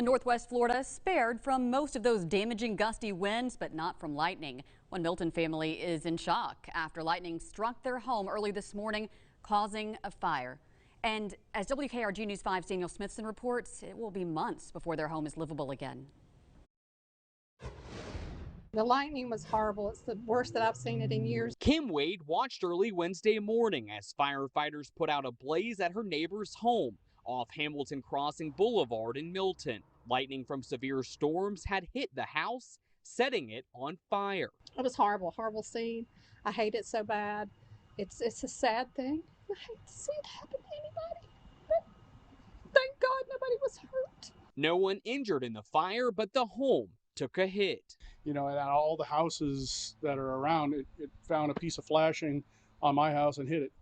in Northwest Florida spared from most of those damaging gusty winds, but not from lightning. One Milton family is in shock after lightning struck their home early this morning, causing a fire. And as WKRG News 5's Daniel Smithson reports, it will be months before their home is livable again. The lightning was horrible. It's the worst that I've seen it in years. Kim Wade watched early Wednesday morning as firefighters put out a blaze at her neighbor's home off Hamilton Crossing Boulevard in Milton. Lightning from severe storms had hit the house, setting it on fire. It was horrible, horrible scene. I hate it so bad. It's a sad thing. I hate to see it happen to anybody. But thank God nobody was hurt. No one injured in the fire, but the home took a hit. You know, and all the houses that are around, it found a piece of flashing on my house and hit it.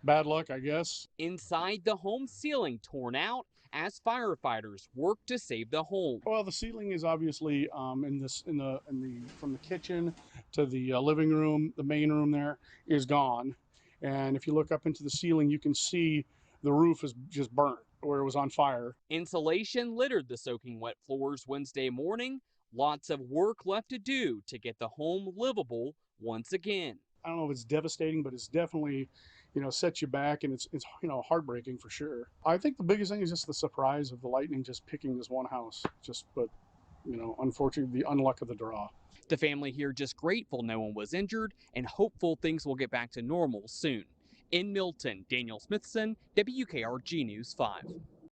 Bad luck, I guess. Inside, the home ceiling torn out as firefighters worked to save the home. Well, the ceiling is obviously from the kitchen to the living room, the main room there is gone. And if you look up into the ceiling, you can see the roof is just burnt where it was on fire. Insulation littered the soaking wet floors Wednesday morning. Lots of work left to do to get the home livable once again. I don't know if it's devastating, but it's definitely, sets you back, and it's heartbreaking for sure. I think the biggest thing is just the surprise of the lightning just picking this one house. But unfortunately, the unluck of the draw. The family here just grateful no one was injured and hopeful things will get back to normal soon. In Milton, Daniel Smithson, WKRG News 5.